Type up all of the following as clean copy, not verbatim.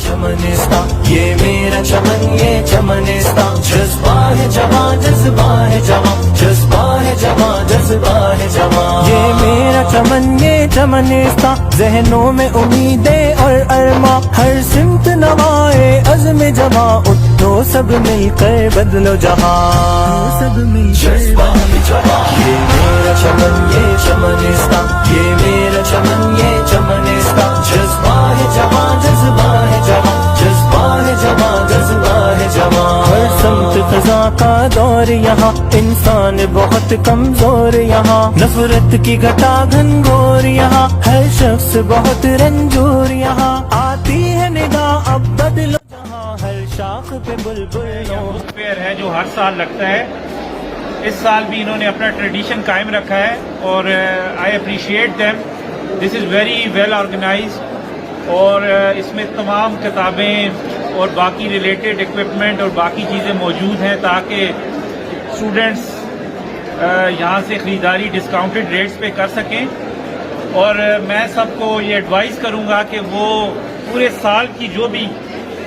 چمنستان یہ میرا چمن یہ چمنستان جذبہ ہے جوان جذبہ ہے جوان جذبہ ہے جوان جذبہ ہے جوان یہ میرا چمن یہ چمنستان ذہنوں میں امیدیں اور ارماں ہر سمت نوائے عزم جواں اٹھو سب مل کر بدلو جہاں سب مل کر یہ میرا چمن یہ چمنستان یہ میرا چمن یہ چمنستان جذبہ ہے جوان جذبہ ہے جوان جذبہ ہے جوان جذبہ ہے جوان ہر سمت خزاں کا دور یہاں انسان بہت کمزور یہاں نفرت کی گھٹا گھنگور یہاں ہر شخص بہت رنجور یہاں آتی ہے ندا اب بدلو جہاں ہر شاخ پہ بلبل بک فیئر ہے جو ہر سال لگتا ہے. اس سال بھی انہوں نے اپنا ٹریڈیشن قائم رکھا ہے اور I appreciate them. This is very well organized اور اس میں تمام کتابیں اور باقی ریلیٹڈ اکوپمنٹ اور باقی چیزیں موجود ہیں تاکہ اسٹوڈنٹس یہاں سے خریداری ڈسکاؤنٹڈ ریٹس پہ کر سکیں. اور میں سب کو یہ ایڈوائز کروں گا کہ وہ پورے سال کی جو بھی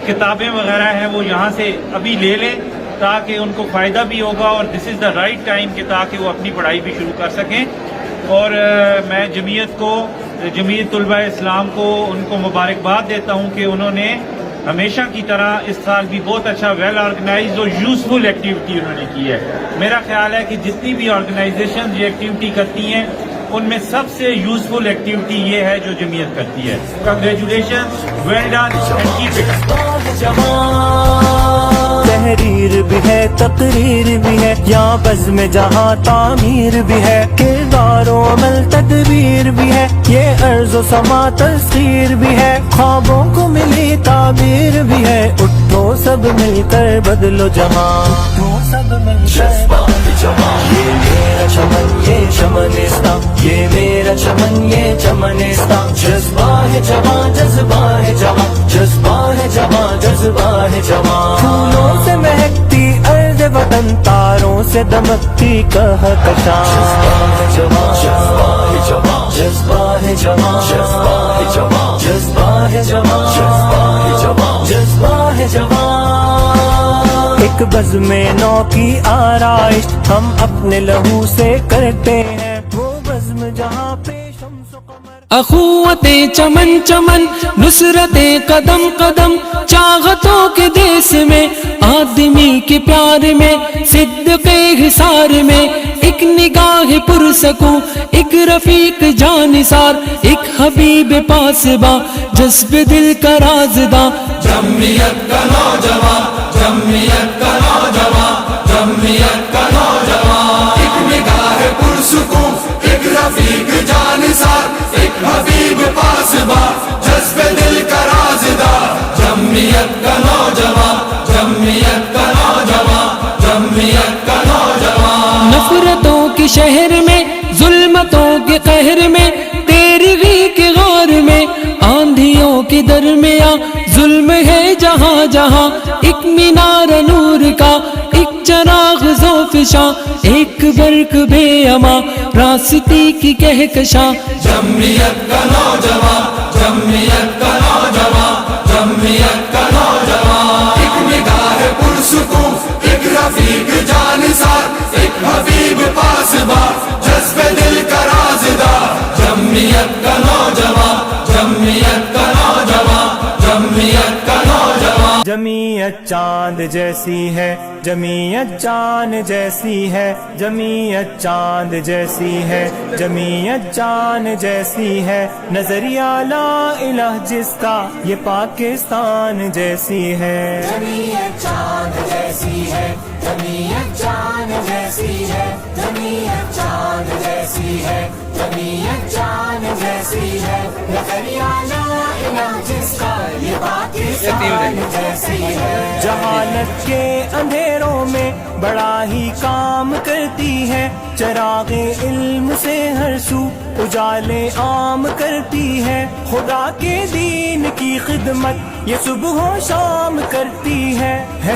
کتابیں وغیرہ ہیں وہ یہاں سے ابھی لے لیں تاکہ ان کو فائدہ بھی ہوگا اور دس از دا رائٹ ٹائم کہ تاکہ وہ اپنی پڑھائی بھی شروع کر سکیں. اور میں جمعیت طلباء اسلام کو ان کو مبارکباد دیتا ہوں کہ انہوں نے ہمیشہ کی طرح اس سال بھی بہت اچھا ویل آرگنائزڈ اور یوزفل ایکٹیویٹی انہوں نے کی ہے. میرا خیال ہے کہ جتنی بھی آرگنائزیشن یہ ایکٹیویٹی کرتی ہیں ان میں سب سے یوزفل ایکٹیویٹی یہ ہے جو جمعیت کرتی ہے. Congratulation, well done and keep it. تحریر بھی ہے تقریر بھی ہے یہاں بزم جہاں تعمیر بھی ہے کردار و عمل تدبیر بھی ہے یہ عرض و سما تذکیر بھی ہے خوابوں کو ملی تعبیر بھی ہے اٹھو سب مل کر بدلو جہاں اٹھو سب مل کر یہ میرا چمن یہ چمنستان یہ میرا چمن یہ چمنستان جذبہ ہے جوان جذبہ ہے جوان جذبہ ہے جوان جذبہ ہے جوان پھولوں سے مہکتی ارض وطن تاروں سے دمکتی کہکشاں جذبہ ہے جوان جذبہ ہے جوان جذبہ ہے جوان جذبہ ہے جوان جذبہ ہے جوان جذبہ ہے جوان جذبہ ہے جوان ایک بزم نو کی آرائش ہم اپنے لہو سے کرتے ہیں وہ بزم جہاں پہ شمس و قمر اخوتیں چمن چمن نصرتیں قدم قدم چاہتوں کے دیس میں آدمی کے پیار میں صدق حصار میں ایک نگاہ پرسکوں ایک رفیق جانثار ایک حبیب پاسباں جذب دل کا رازداں جمعیت کا نوجوان جمعیت کا نوجوان جمعیت کا نوجوان ایک نگاہ پرسکوں ایک رفیق جانثار ایک حبیب پاسباں جذب دل کا رازداں جمعیت کا نوجوان جمعیت کا نوجوان جمعیت کا نوجوان نفرتوں کے شہر میں ظلمتوں کے قہر میں تیرگی کے غار میں آندھیوں کے درمیاں ظلم ہے جہاں جہاں ایک مینار نور کا ایک چراغ ذوفشاں ایک برق بے اما راستی کی کہکشاں جمعیت کا نوجوان جمعیت کا نوجوان جمعیت کا نوجوان ایک نگاہ پرسکوں ایک رفیق جانثار ایک حبیب پاسباں جذب دل کا رازداں جمعیت کا نوجوان جمعیت کا نوجوان جمعیت کا نوجوان جمعیت چاند جیسی ہے جمعیت چاند جیسی ہے جمعیت چاند جیسی ہے جمعیت چاند جیسی ہے نظریہ لا الہ جس کا یہ پاکستان جیسی ہے جمعیت چاند جیسی ہے جمعیت چاند جیسی ہے جمعیت چاند جیسی ہے جمعیت چاند جیسی ہے نظریہ لا الہ جس کا یہ پاکستان جیسی ہے جہالت کے اندھیروں میں بڑا ہی کام کرتی ہے چراغ علم سے ہر سو اجالے عام کرتی ہے خدا کے دین کی خدمت یہ صبح و شام کرتی ہے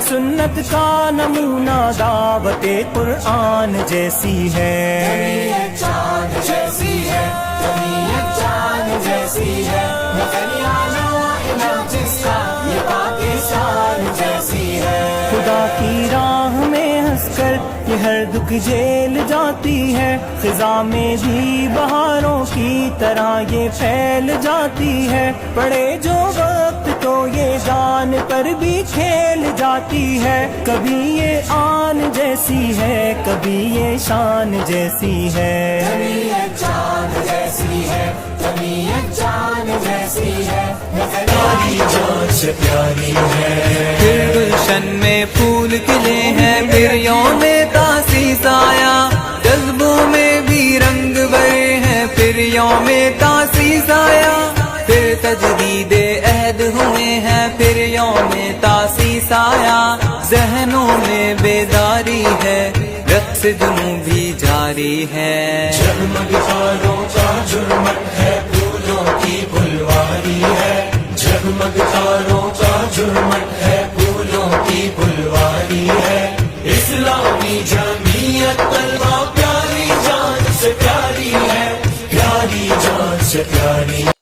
سنت کا نمونہ دعوت قرآن جیسی ہے جمعیت چاند جیسی ہے جمعیت چاند جیسی ہے نظریہ لا الہ جس کا یہ پاکستان جیسی ہے. خدا کی راہ میں ہنس کر یہ ہر دکھ جھیل جاتی ہے. خزاں میں بھی بہاروں کی طرح یہ پھیل جاتی ہے. پڑے جو وقت تو یہ جان پر بھی کھیل جاتی ہے. کبھی یہ آن جیسی ہے, کبھی یہ شان جیسی ہے. جمعیت جان جیسی ہے, جمعیت جان جیسی ہے. پیاری جان سے پیاری ہے. پھر گلشن میں پھول کھلے ہیں, پھر یوم تاسیس آیا. جذبوں میں بھی رنگ بھرے ہیں, پھر یوم تاسیس آیا. پھر تجدید عہد ہوئے ہیں, پھر یوم تاسیس آیا. ذہنوں میں بیداری ہے, رقص جنوں بھی جاری ہے. جگمگ تاروں کا جرمٹ ہے, پھولوں کی پھلواری ہے. جگمگ تاروں کا جرمٹ ہے, پھولوں کی پھلواری ہے. اسلامی جمعیت طلبہ پیاری جان سے پیاری ہے, پیاری جان سے پیاری.